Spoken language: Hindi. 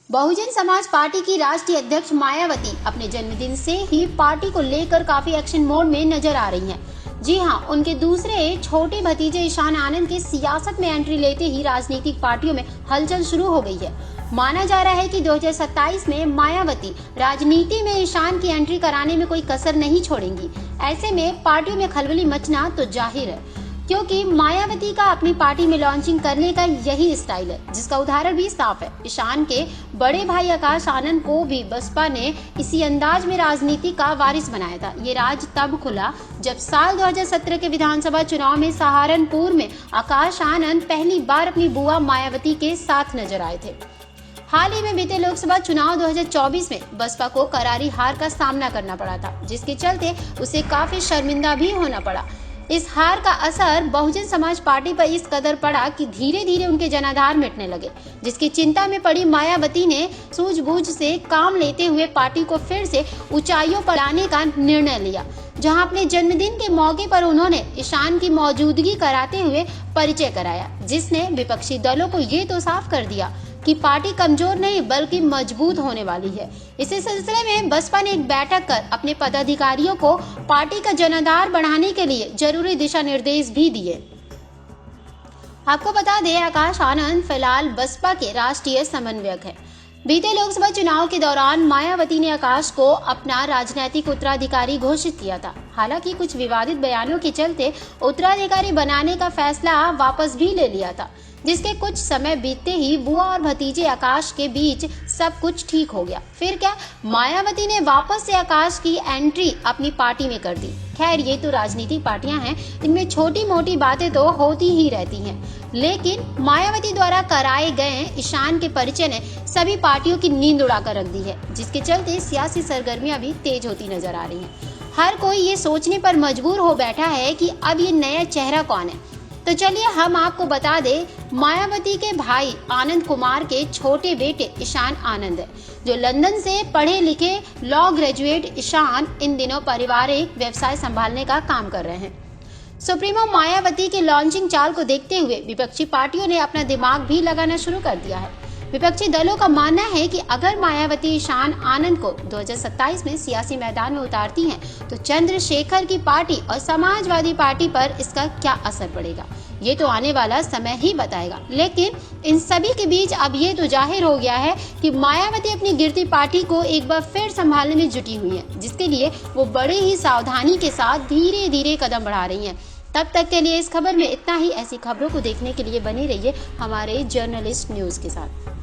बहुजन समाज पार्टी की राष्ट्रीय अध्यक्ष मायावती अपने जन्मदिन से ही पार्टी को लेकर काफी एक्शन मोड में नजर आ रही हैं। जी हां, उनके दूसरे छोटे भतीजे ईशान आनंद के सियासत में एंट्री लेते ही राजनीतिक पार्टियों में हलचल शुरू हो गई है। माना जा रहा है कि 2027 में मायावती राजनीति में ईशान की एंट्री कराने में कोई कसर नहीं छोड़ेंगी। ऐसे में पार्टियों में खलबली मचना तो जाहिर है, क्योंकि मायावती का अपनी पार्टी में लॉन्चिंग करने का यही स्टाइल है, जिसका उदाहरण भी साफ है। ईशान के बड़े भाई आकाश आनंद को भी बसपा ने इसी अंदाज में राजनीति का वारिस बनाया था। ये राज तब खुला जब साल 2017 के विधानसभा चुनाव में सहारनपुर में आकाश आनंद पहली बार अपनी बुआ मायावती के साथ नजर आए थे। हाल ही में बीते लोकसभा चुनाव 2024 में बसपा को करारी हार का सामना करना पड़ा था, जिसके चलते उसे काफी शर्मिंदा भी होना पड़ा। इस हार का असर बहुजन समाज पार्टी पर इस कदर पड़ा कि धीरे धीरे उनके जनाधार मिटने लगे, जिसकी चिंता में पड़ी मायावती ने सूझबूझ से काम लेते हुए पार्टी को फिर से ऊंचाइयों पर लाने का निर्णय लिया। जहां अपने जन्मदिन के मौके पर उन्होंने ईशान की मौजूदगी कराते हुए परिचय कराया, जिसने विपक्षी दलों को ये तो साफ कर दिया कि पार्टी कमजोर नहीं बल्कि मजबूत होने वाली है। इसी सिलसिले में बसपा ने एक बैठक कर अपने पदाधिकारियों को पार्टी का जनाधार बढ़ाने के लिए जरूरी दिशा निर्देश भी दिए। आपको बता दें, आकाश आनंद फिलहाल बसपा के राष्ट्रीय समन्वयक है। बीते लोकसभा चुनाव के दौरान मायावती ने आकाश को अपना राजनीतिक उत्तराधिकारी घोषित किया था। हालांकि कुछ विवादित बयानों के चलते उत्तराधिकारी बनाने का फैसला वापस भी ले लिया था, जिसके कुछ समय बीतते ही बुआ और भतीजे आकाश के बीच सब कुछ ठीक हो गया। फिर क्या, मायावती ने वापस से आकाश की एंट्री अपनी पार्टी में कर दी। खैर, ये तो राजनीतिक पार्टियां हैं, इनमें छोटी मोटी बातें तो होती ही रहती हैं, लेकिन मायावती द्वारा कराए गए ईशान के परिचय ने सभी पार्टियों की नींद उड़ाकर रख दी है, जिसके चलते सियासी सरगर्मियां भी तेज होती नजर आ रही हैं। हर कोई ये सोचने पर मजबूर हो बैठा है कि अब ये नया चेहरा कौन है। तो चलिए हम आपको बता दें, मायावती के भाई आनंद कुमार के छोटे बेटे ईशान आनंद है, जो लंदन से पढ़े लिखे लॉ ग्रेजुएट ईशान इन दिनों पारिवारिक व्यवसाय संभालने का काम कर रहे हैं। सुप्रीमो मायावती के लॉन्चिंग चाल को देखते हुए विपक्षी पार्टियों ने अपना दिमाग भी लगाना शुरू कर दिया है। विपक्षी दलों का मानना है कि अगर मायावती ईशान आनंद को 2027 में सियासी मैदान में उतारती हैं, तो चंद्रशेखर की पार्टी और समाजवादी पार्टी पर इसका क्या असर पड़ेगा, ये तो आने वाला समय ही बताएगा। लेकिन इन सभी के बीच अब ये तो जाहिर हो गया है कि मायावती अपनी गिरती पार्टी को एक बार फिर संभालने में जुटी हुई है, जिसके लिए वो बड़े ही सावधानी के साथ धीरे धीरे कदम बढ़ा रही हैं। तब तक के लिए इस खबर में इतना ही। ऐसी खबरों को देखने के लिए बने रहिए हमारे जर्नलिस्ट न्यूज के साथ।